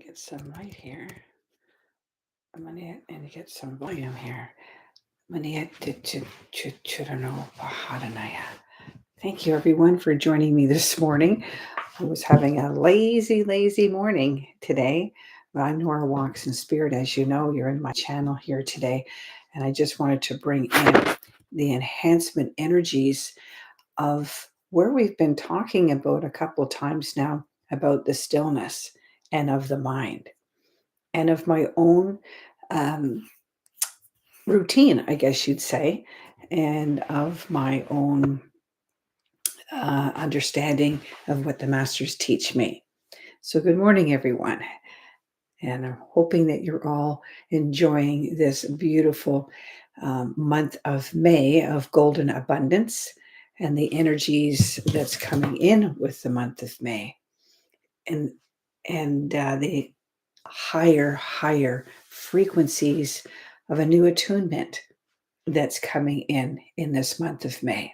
Get some light here. I'm gonna and get some volume here. Thank you everyone for joining me this morning. I was having a lazy morning today. But I'm Nora Walks in Spirit. As you know, you're in my channel here today. And I just wanted to bring in the enhancement energies of where we've been talking about a couple of times now about the stillness and of the mind and of my own um, routine, I guess you'd say, and of my own understanding of what the masters teach me. So, good morning, everyone. And I'm hoping that you're all enjoying this beautiful month of May of golden abundance and the energies that's coming in with the month of May and the higher frequencies of a new attunement that's coming in this month of May.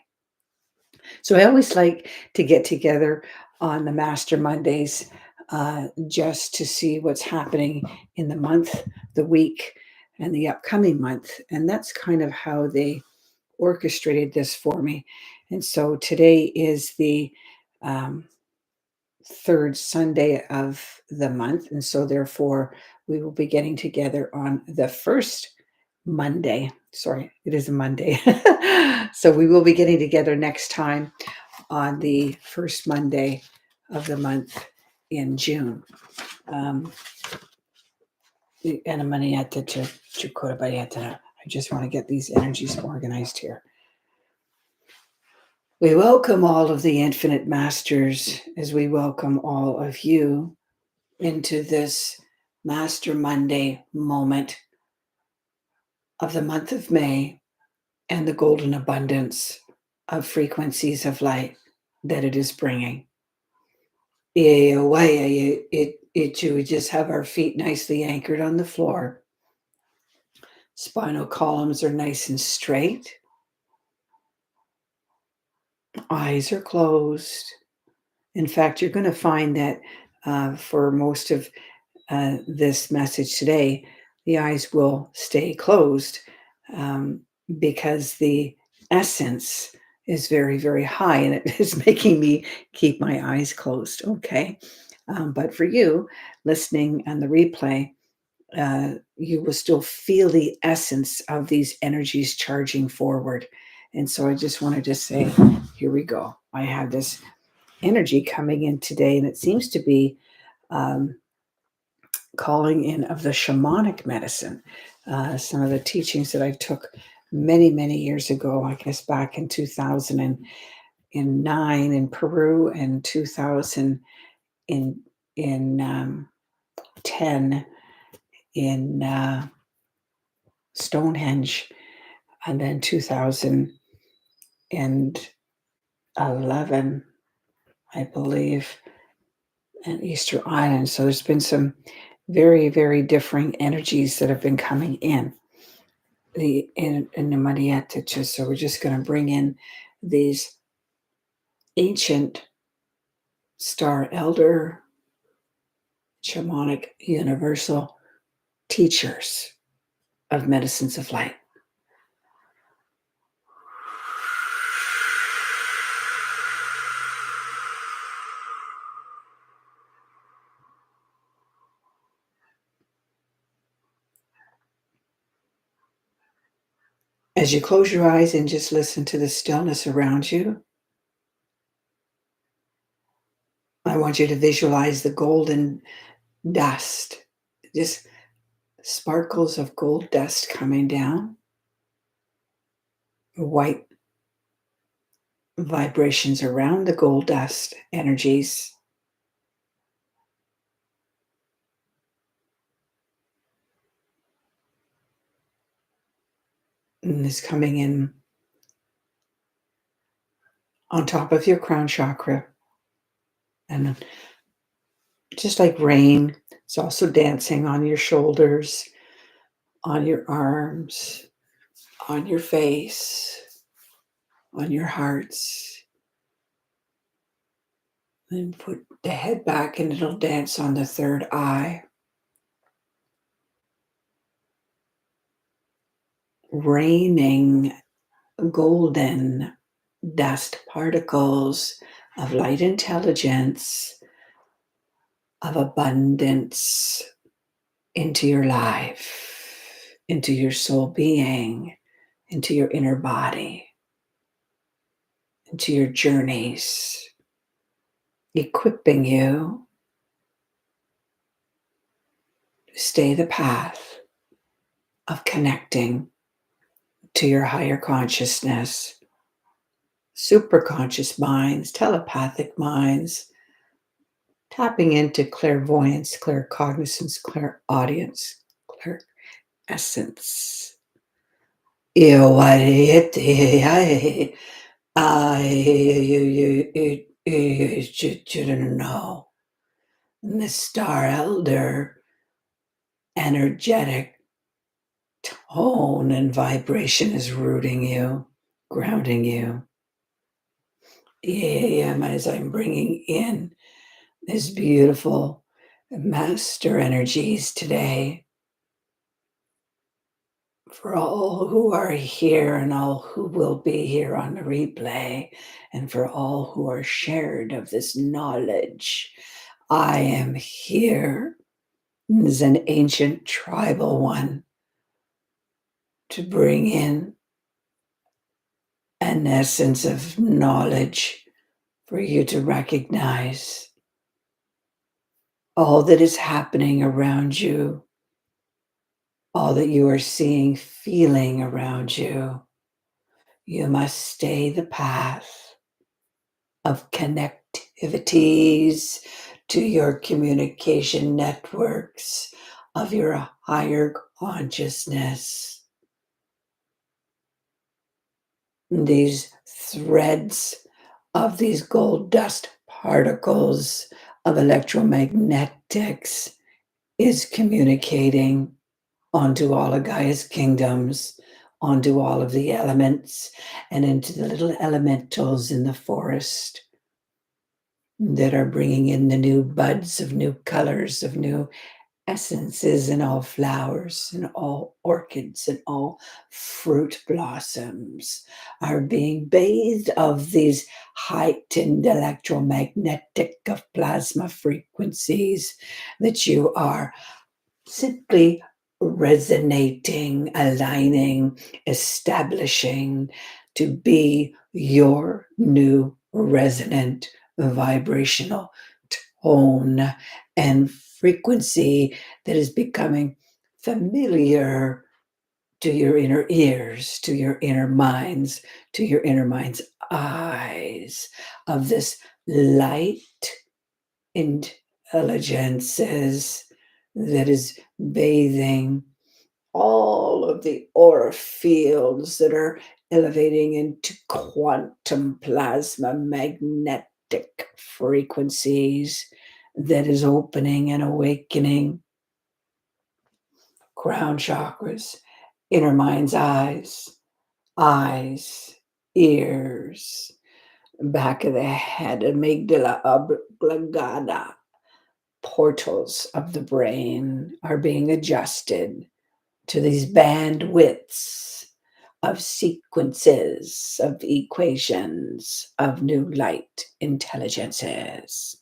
So I always like to get together on the Master Mondays just to see what's happening in the month, the week, and the upcoming month. And that's kind of how they orchestrated this for me. And so today is the um, third Sunday of the month. And so therefore, we will be getting together on the first Monday. Sorry, it is a Monday. So we will be getting together next time on the first Monday of the month in June. Um, and I just want to get these energies organized here. We welcome all of the infinite masters as we welcome all of you into this Master Monday moment of the month of May and the golden abundance of frequencies of light that it is bringing. We just have our feet nicely anchored on the floor. Spinal columns are nice and straight. Eyes are closed. In fact, you're going to find that for most of this message today, the eyes will stay closed um, because the essence is very high and it is making me keep my eyes closed. Okay. But for you listening on the replay, you will still feel the essence of these energies charging forward. And so I just wanted to say, here we go. I have this energy coming in today, and it seems to be um, calling in of the shamanic medicine. Some of the teachings that I took many years ago, I guess back in 2009 in Peru and 2000 in 10 in Stonehenge, and then 2011, I believe, and Easter Island. So there's been some very differing energies that have been coming in the Marietta. So we're just going to bring in these ancient star elder shamanic universal teachers of medicines of light. As you close your eyes and just listen to the stillness around you, I want you to visualize the golden dust, just sparkles of gold dust coming down, white vibrations around the gold dust energies. And is coming in on top of your crown chakra. And just like rain, it's also dancing on your shoulders, on your arms, on your face, on your hearts. Then put the head back and it'll dance on the third eye, raining golden dust particles of light intelligence, of abundance into your life, into your soul being, into your inner body, into your journeys, equipping you to stay the path of connecting to your higher consciousness, superconscious minds, telepathic minds, tapping into clairvoyance, claircognizance, clairaudience, clair essence. You know. And the star elder energetic tone and vibration is rooting you, grounding you. Yeah, as I'm bringing in these beautiful master energies today for all who are here and all who will be here on the replay, and for all who are shared of this knowledge. I am here as an ancient tribal one to bring in an essence of knowledge for you to recognize all that is happening around you, all that you are seeing, feeling around you. You must stay the path of connectivities to your communication networks of your higher consciousness. These threads of these gold dust particles of electromagnetics is communicating onto all of Gaia's kingdoms, onto all of the elements, and into the little elementals in the forest that are bringing in the new buds of new colors, of new essences in all flowers and all orchids and all fruit blossoms are being bathed of these heightened electromagnetic of plasma frequencies that you are simply resonating, aligning, establishing to be your new resonant vibrational tone and frequency that is becoming familiar to your inner ears, to your inner minds, to your inner mind's eyes of this light intelligences that is bathing all of the aura fields that are elevating into quantum plasma magnetic frequencies that is opening and awakening crown chakras, inner mind's eyes, ears, back of the head, amygdala oblongata, portals of the brain are being adjusted to these bandwidths of sequences, of equations, of new light intelligences.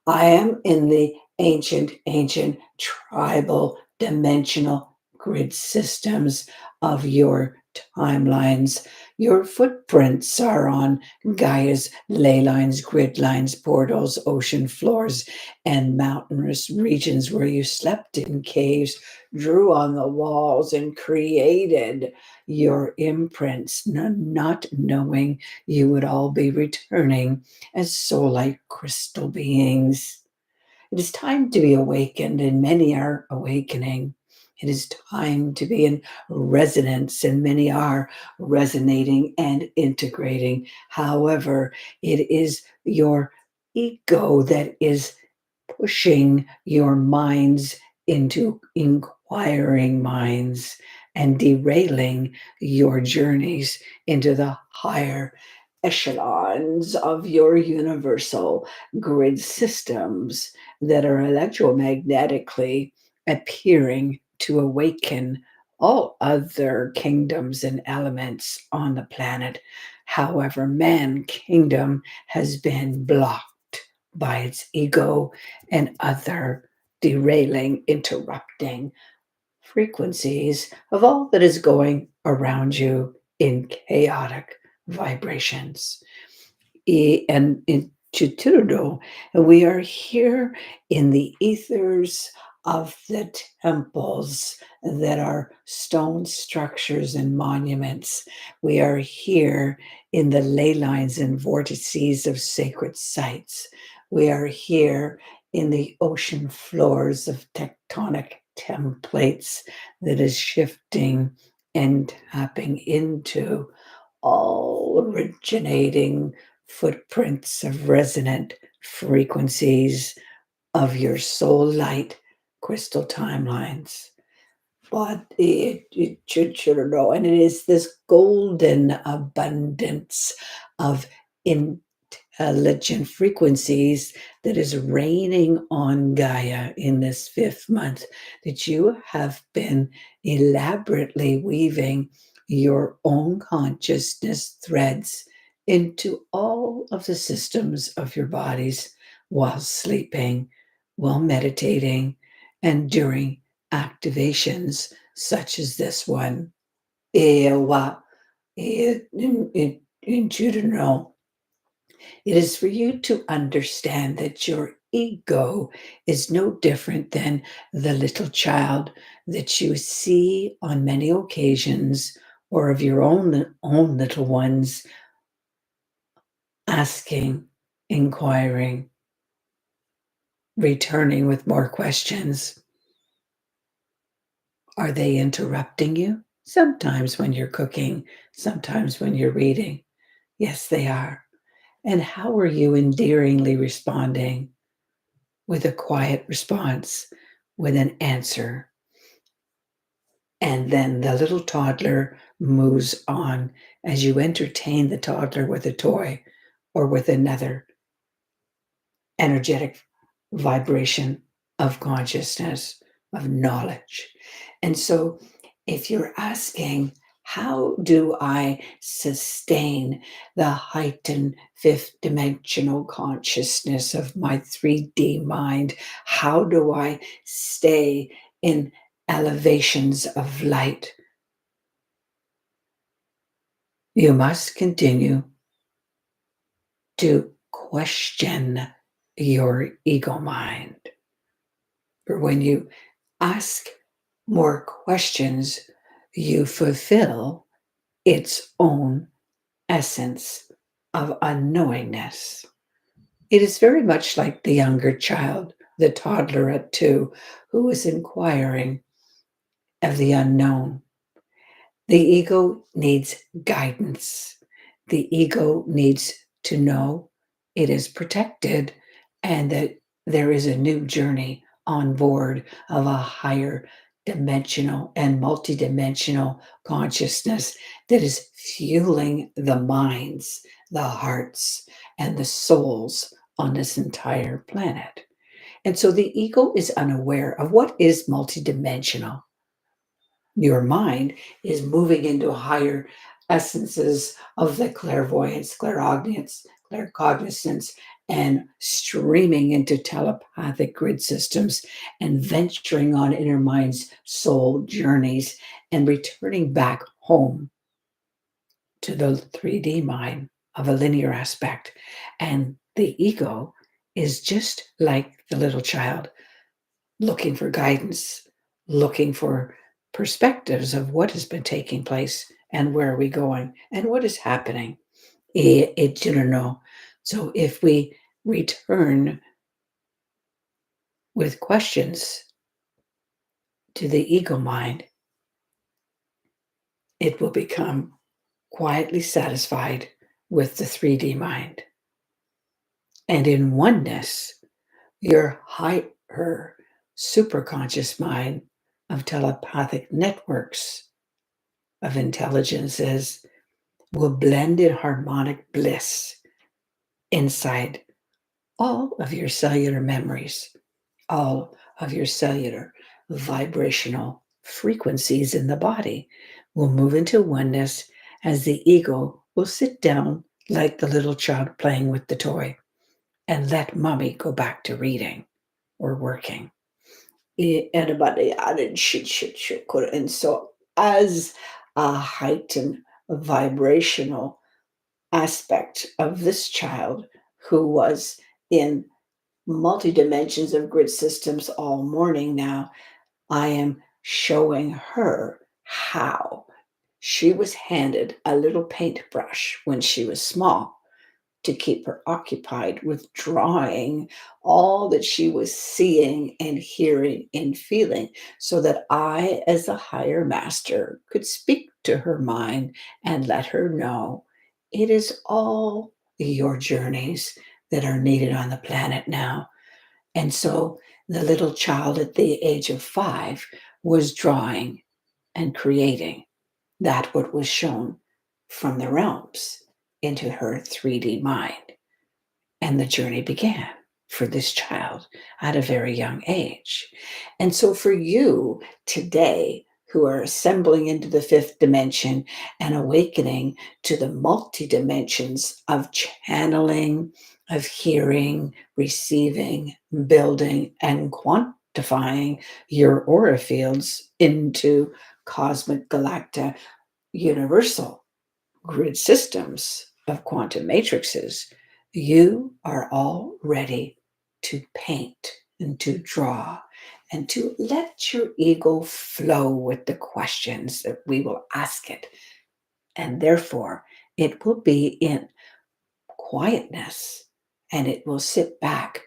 I am in the ancient tribal dimensional grid systems of your timelines. Your footprints are on Gaia's ley lines, grid lines, portals, ocean floors, and mountainous regions where you slept in caves, drew on the walls, and created your imprints, not knowing you would all be returning as soul-like crystal beings. It is time to be awakened, and many are awakening. It is time to be in resonance, and many are resonating and integrating. However, it is your ego that is pushing your minds into inquiring minds and derailing your journeys into the higher echelons of your universal grid systems that are electromagnetically appearing to awaken all other kingdoms and elements on the planet. However, man kingdom has been blocked by its ego and other derailing, interrupting frequencies of all that is going around you in chaotic vibrations. And in Chiturudo, and we are here in the ethers of the temples that are stone structures and monuments. We are here in the ley lines and vortices of sacred sites. We are here in the ocean floors of tectonic templates that is shifting and tapping into all originating footprints of resonant frequencies of your soul light crystal timelines. But it should know, and it is this golden abundance of intelligent frequencies that is raining on Gaia in this fifth month that you have been elaborately weaving your own consciousness threads into all of the systems of your bodies while sleeping, while meditating, and during activations such as this one. Ewa, in Judenal, it is for you to understand that your ego is no different than the little child that you see on many occasions, or of your own little ones, asking, inquiring, returning with more questions. Are they interrupting you? Sometimes when you're cooking, sometimes when you're reading. Yes, they are. And how are you endearingly responding with a quiet response, with an answer? And then the little toddler moves on as you entertain the toddler with a toy or with another energetic vibration of consciousness, of knowledge. And so, if you're asking, how do I sustain the heightened fifth dimensional consciousness of my 3D mind? How do I stay in elevations of light? You must continue to question your ego mind. Or when you ask more questions, you fulfill its own essence of unknowingness. It is very much like the younger child, the toddler at 2, who is inquiring of the unknown. The ego needs guidance. The ego needs to know it is protected and that there is a new journey on board of a higher dimensional and multidimensional consciousness that is fueling the minds, the hearts, and the souls on this entire planet. And so the ego is unaware of what is multidimensional. Your mind is moving into higher essences of the clairvoyance, clairaudience, claircognizance, and streaming into telepathic grid systems and venturing on inner mind's soul journeys and returning back home to the 3D mind of a linear aspect. And the ego is just like the little child, looking for guidance, looking for perspectives of what has been taking place and where are we going and what is happening. It didn't know. So if we return with questions to the ego mind, it will become quietly satisfied with the 3D mind. And in oneness, your higher superconscious mind of telepathic networks of intelligences will blend in harmonic bliss inside all of your cellular memories, all of your cellular vibrational frequencies in the body will move into oneness as the ego will sit down like the little child playing with the toy and let mommy go back to reading or working. Anybody added shit. And so, as a heightened vibrational aspect of this child who was in multi dimensions of grid systems all morning now, I am showing her how she was handed a little paintbrush when she was small to keep her occupied with drawing all that she was seeing and hearing and feeling, so that I, as a higher master, could speak to her mind and let her know it is all your journeys that are needed on the planet now. And so the little child at the age of 5 was drawing and creating that what was shown from the realms into her 3D mind. And the journey began for this child at a very young age. And so for you today, who are assembling into the fifth dimension and awakening to the multi dimensions of channeling, of hearing, receiving, building, and quantifying your aura fields into cosmic, galactic, universal grid systems of quantum matrices, you are all ready to paint and to draw and to let your ego flow with the questions that we will ask it. And therefore, it will be in quietness and it will sit back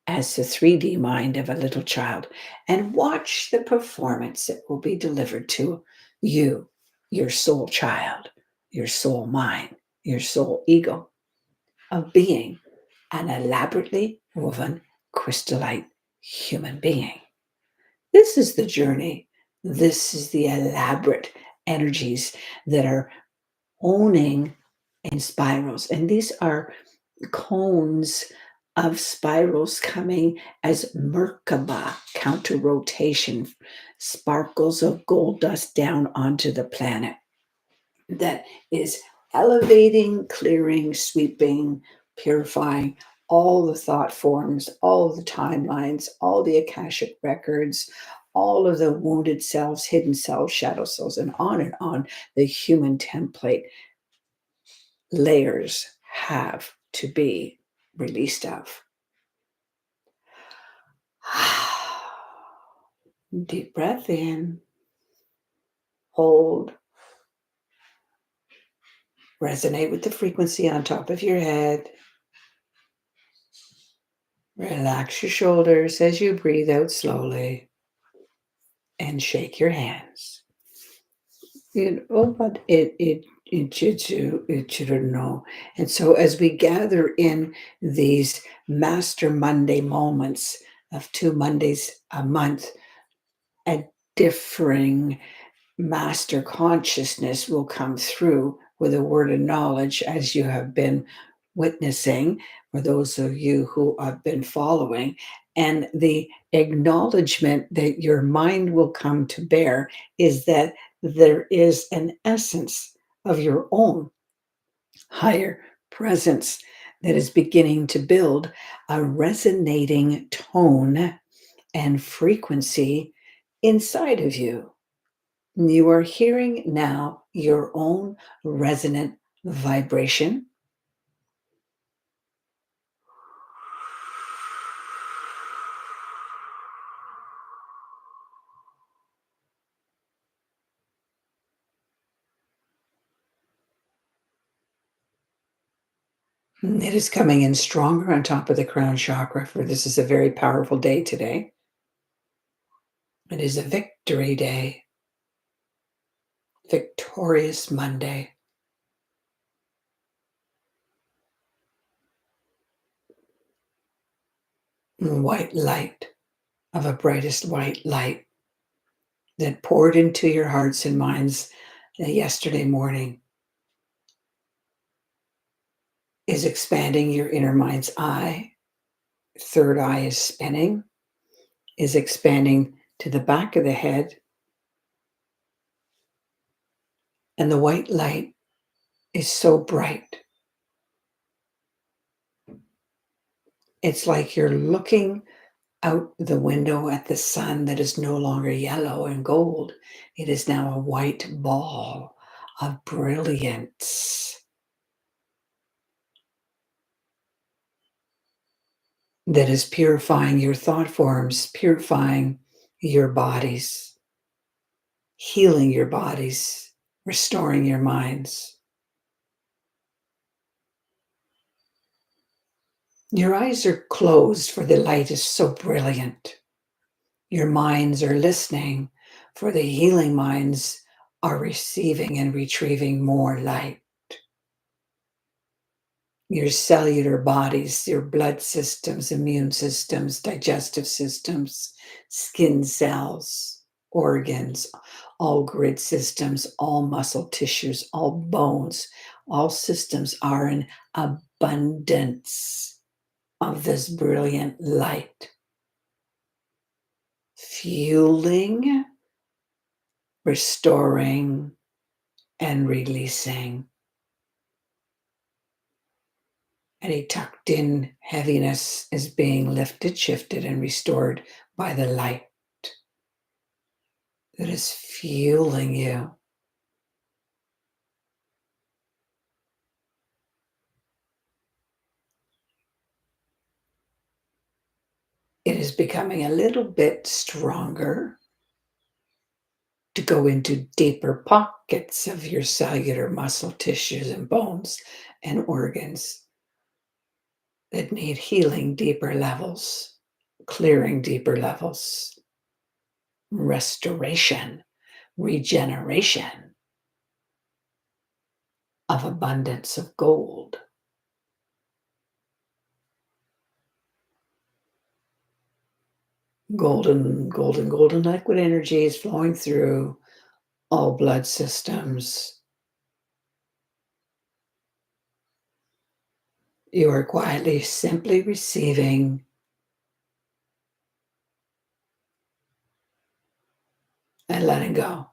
as the 3D mind of a little child and watch the performance that will be delivered to you, your soul child, your soul mind, your soul ego, of being an elaborately woven crystallite human being. This is the journey. This is the elaborate energies that are owning in spirals. And these are cones of spirals coming as Merkaba counter rotation, sparkles of gold dust down onto the planet that is elevating, clearing, sweeping, purifying all the thought forms, all the timelines, all the Akashic records, all of the wounded selves, hidden selves, shadow selves, and on the human template layers have to be released of. Deep breath in, hold, resonate with the frequency on top of your head. Relax your shoulders as you breathe out slowly and shake your hands. But it should know. And so as we gather in these Master Monday moments of 2 Mondays a month, a differing master consciousness will come through with a word of knowledge, as you have been witnessing, for those of you who have been following. And the acknowledgement that your mind will come to bear is that there is an essence of your own higher presence that is beginning to build a resonating tone and frequency inside of you. You are hearing now your own resonant vibration. It is coming in stronger on top of the crown chakra, for this is a very powerful day today. It is a victory day, victorious Monday. White light of a brightest white light that poured into your hearts and minds yesterday morning is expanding your inner mind's eye. Third eye is spinning, is expanding to the back of the head, And the white light is so bright. It's like you're looking out the window at the sun that is no longer yellow and gold. It is now a white ball of brilliance that is purifying your thought forms, purifying your bodies, healing your bodies, restoring your minds. Your eyes are closed for the light is so brilliant. Your minds are listening for the healing minds are receiving and retrieving more light. Your cellular bodies, your blood systems, immune systems, digestive systems, skin cells, organs, all grid systems, all muscle tissues, all bones, all systems are in abundance of this brilliant light, fueling, restoring, and releasing. Any tucked in heaviness is being lifted, shifted, and restored by the light that is fueling you. It is becoming a little bit stronger to go into deeper pockets of your cellular muscle tissues and bones and organs that need healing deeper levels, clearing deeper levels, restoration, regeneration of abundance of gold. Golden liquid energy is flowing through all blood systems. You are quietly, simply receiving and letting go.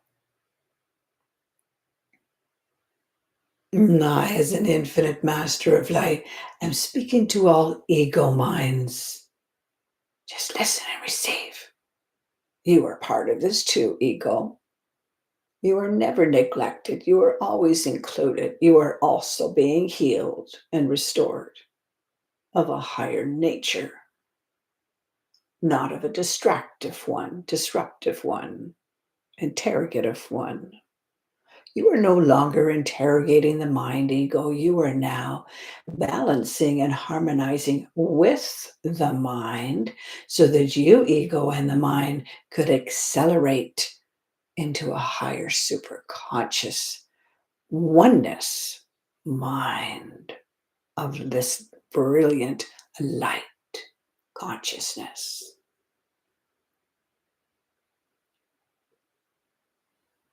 I, as an infinite master of light, am speaking to all ego minds. Just listen and receive. You are part of this too, ego. You are never neglected. You are always included. You are also being healed and restored of a higher nature, not of a disruptive one, interrogative one. You are no longer interrogating the mind ego. You are now balancing and harmonizing with the mind so that you, ego, and the mind could accelerate into a higher superconscious oneness mind of this brilliant light consciousness.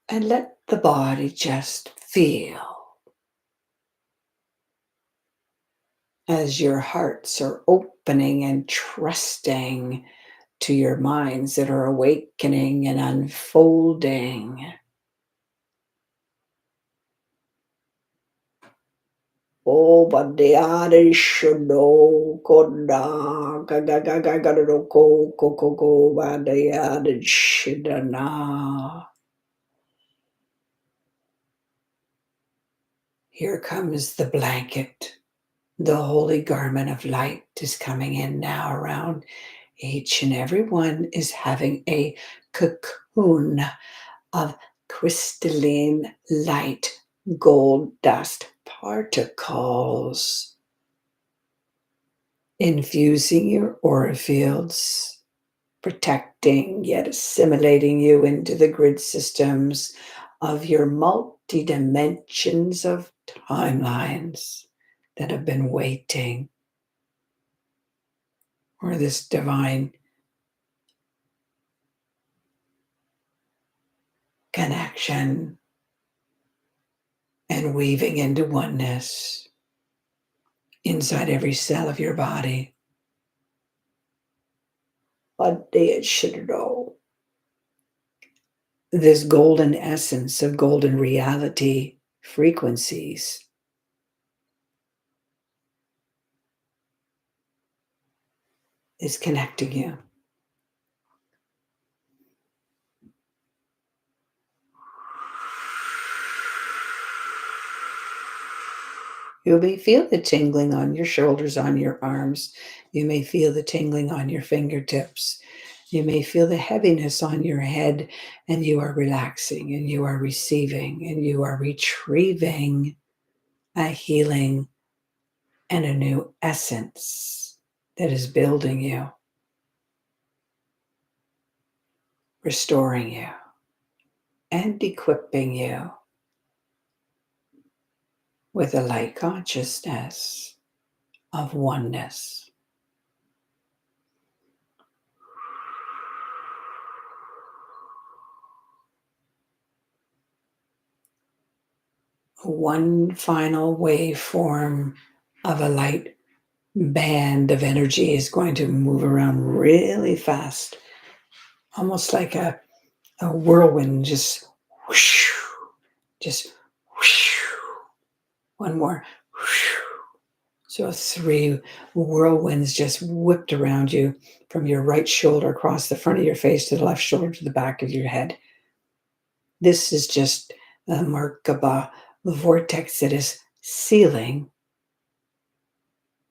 And let the body just feel as your hearts are opening and trusting to your minds that are awakening and unfolding. Oh, bandeade shono konda gaga ko bandeade shidana. Here comes the blanket. The holy garment of light is coming in now around each and every one is having a cocoon of crystalline light gold dust particles infusing your aura fields, protecting yet assimilating you into the grid systems of your multi dimensions of timelines that have been waiting for this divine connection and weaving into oneness inside every cell of your body. What day it should know. this golden essence of golden reality frequencies is connecting you. You may feel the tingling on your shoulders, on your arms. You may feel the tingling on your fingertips. You may feel the heaviness on your head, and you are relaxing, and you are receiving, and you are retrieving a healing and a new essence that is building you, restoring you, and equipping you with a light consciousness of oneness. One final waveform of a light band of energy is going to move around really fast, almost like a whirlwind, just whoosh, just whoosh. One more. Whoosh. So 3 whirlwinds just whipped around you from your right shoulder across the front of your face to the left shoulder to the back of your head. This is just a Merkaba vortex that is sealing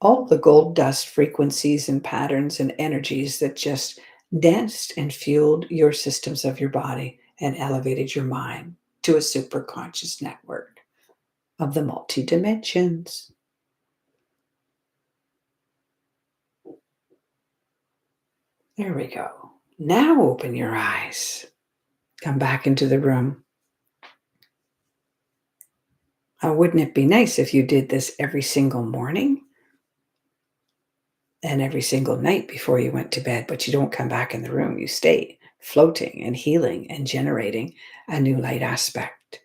all the gold dust frequencies and patterns and energies that just danced and fueled your systems of your body and elevated your mind to a super conscious network of the multi dimensions. There we go. Now open your eyes. Come back into the room. Wouldn't it be nice if you did this every single morning and every single night before you went to bed, but you don't come back in the room? You stay floating and healing and generating a new light aspect.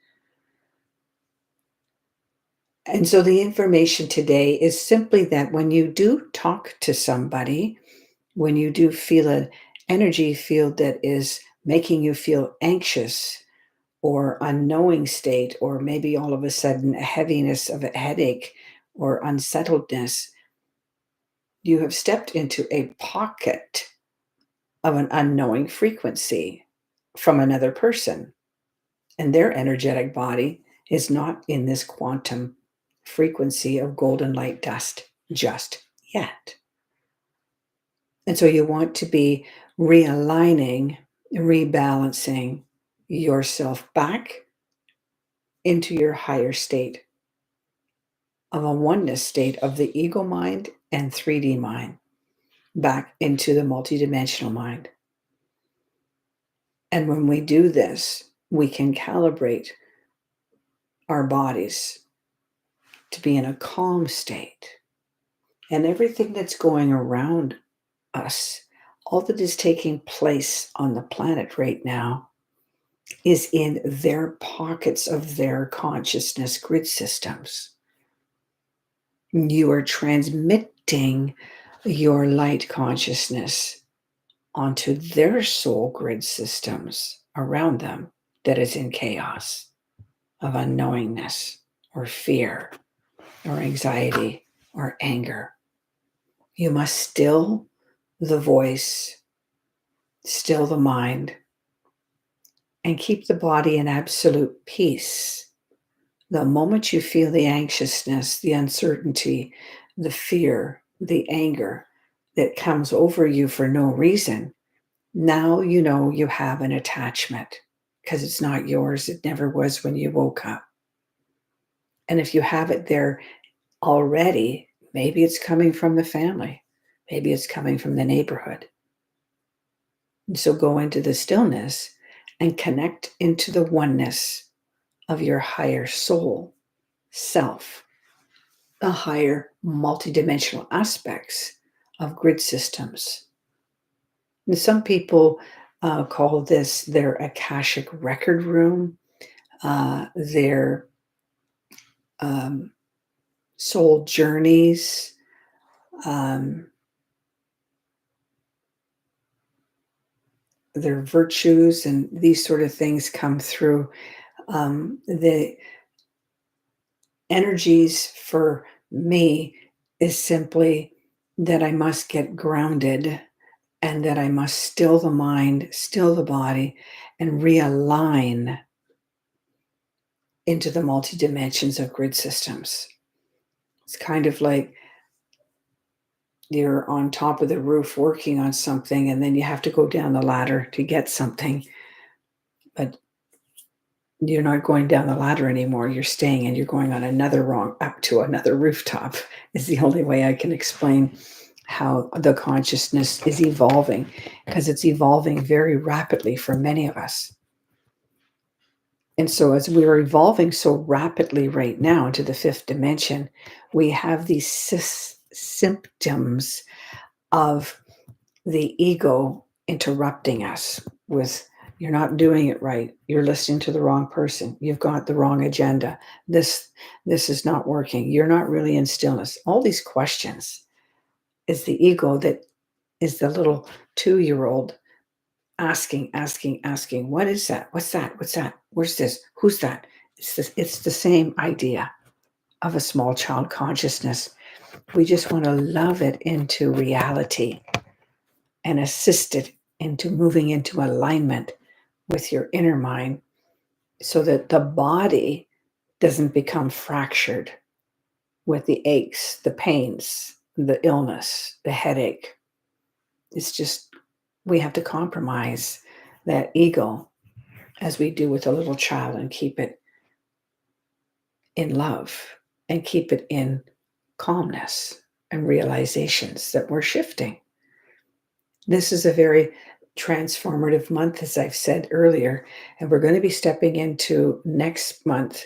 And so the information today is simply that when you do talk to somebody, when you do feel an energy field that is making you feel anxious or unknowing state, or maybe all of a sudden a heaviness of a headache or unsettledness, you have stepped into a pocket of an unknowing frequency from another person, and their energetic body is not in this quantum frequency of golden light dust just yet. And so you want to be realigning, rebalancing yourself back into your higher state of a oneness state of the ego mind and 3D mind, back into the multidimensional mind. And when we do this, we can calibrate our bodies to be in a calm state. And everything that's going around us, all that is taking place on the planet right now, is in their pockets of their consciousness grid systems. You are transmitting your light consciousness onto their soul grid systems around them that is in chaos of unknowingness or fear or anxiety or anger. You must still the voice, still the mind, and keep the body in absolute peace. The moment you feel the anxiousness, the uncertainty, the fear, the anger that comes over you for no reason, now you know you have an attachment because it's not yours. It never was when you woke up. And if you have it there already, maybe it's coming from the family, maybe it's coming from the neighborhood. And so go into the stillness and connect into the oneness of your higher soul self, the higher multidimensional aspects of grid systems. And some people call this their Akashic record room, their um, soul journeys. Um, their virtues and these sort of things come through. The energies for me is simply that I must get grounded and that I must still the mind, still the body, and realign into the multi dimensions of grid systems. It's kind of like you're on top of the roof working on something, and then you have to go down the ladder to get something, but you're not going down the ladder anymore. You're staying and you're going on another wrong up to another rooftop, is the only way I can explain how the consciousness is evolving, because it's evolving very rapidly for many of us. And so, as we're evolving so rapidly right now into the fifth dimension, we have these symptoms of the ego interrupting us with, you're not doing it right, you're listening to the wrong person, you've got the wrong agenda, this is not working, you're not really in stillness. All these questions is the ego, that is the little 2-year-old asking, what is that, what's that, where's this, who's that? It's the same idea of a small child consciousness. We just want to love it into reality and assist it into moving into alignment with your inner mind, so that the body doesn't become fractured with the aches, the pains, the illness, the headache. It's just, we have to compromise that ego as we do with a little child and keep it in love and keep it in calmness and realizations that we're shifting. This is a very transformative month, as I've said earlier, and we're going to be stepping into next month,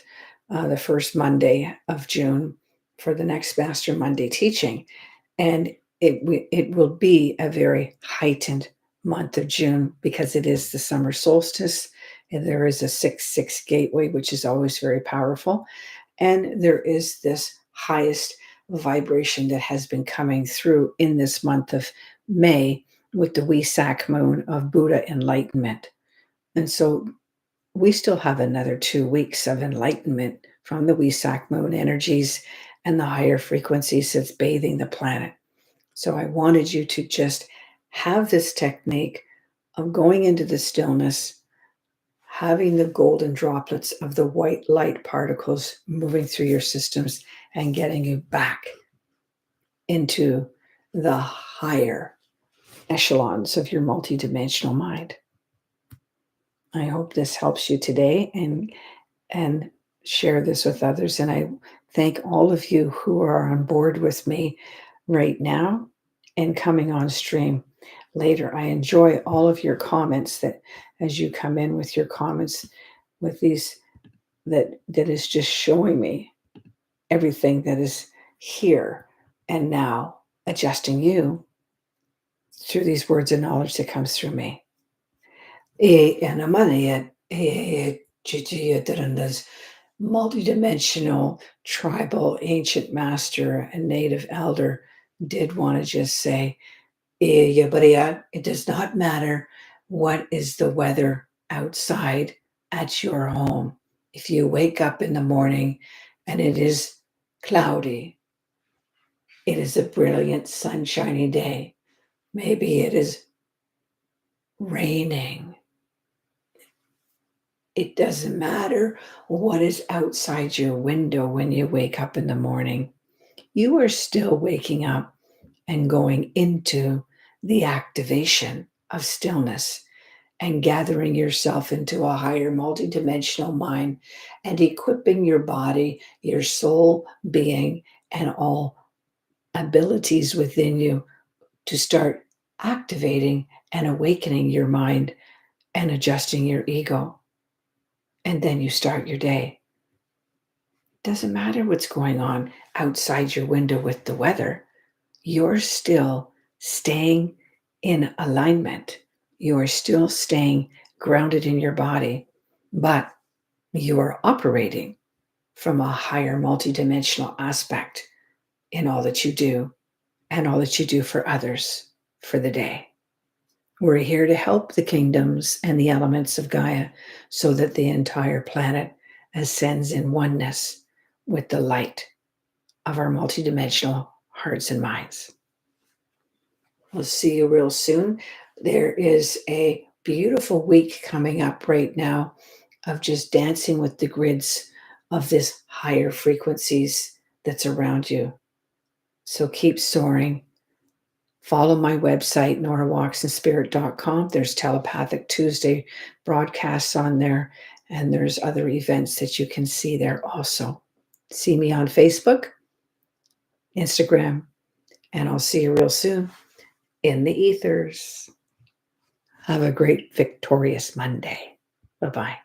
the first Monday of June, for the next Master Monday teaching. And it will be a very heightened month of June, because it is the summer solstice, and there is a 6-6 gateway, which is always very powerful. And there is this highest vibration that has been coming through in this month of May, with the Wesak moon of Buddha enlightenment. And so we still have another 2 weeks of enlightenment from the Wesak moon energies and the higher frequencies that's bathing the planet. So I wanted you to just have this technique of going into the stillness, having the golden droplets of the white light particles moving through your systems and getting you back into the higher echelons of your multidimensional mind. I hope this helps you today, and share this with others. And I thank all of you who are on board with me right now and coming on stream later. I enjoy all of your comments, that as you come in with your comments with these, that is just showing me everything that is here and now, adjusting you through these words of knowledge that comes through me. Multidimensional tribal ancient master and native elder did want to just say, it does not matter what is the weather outside at your home. If you wake up in the morning and it is cloudy, it is a brilliant sunshiny day. Maybe it is raining. It doesn't matter what is outside your window when you wake up in the morning. You are still waking up and going into the activation of stillness and gathering yourself into a higher multidimensional mind and equipping your body, your soul, being, and all abilities within you to start activating and awakening your mind and adjusting your ego. And then you start your day. Doesn't matter what's going on outside your window with the weather. You're still staying in alignment. You are still staying grounded in your body, but you are operating from a higher multidimensional aspect in all that you do and all that you do for others for the day. We're here to help the kingdoms and the elements of Gaia so that the entire planet ascends in oneness with the light of our multidimensional hearts and minds. We'll see you real soon. There is a beautiful week coming up right now of just dancing with the grids of this higher frequencies that's around you. So keep soaring. Follow my website, NoraWalksInSpirit.com. There's Telepathic Tuesday broadcasts on there, and there's other events that you can see there also. See me on Facebook, Instagram, and I'll see you real soon in the ethers. Have a great, victorious Monday. Bye-bye.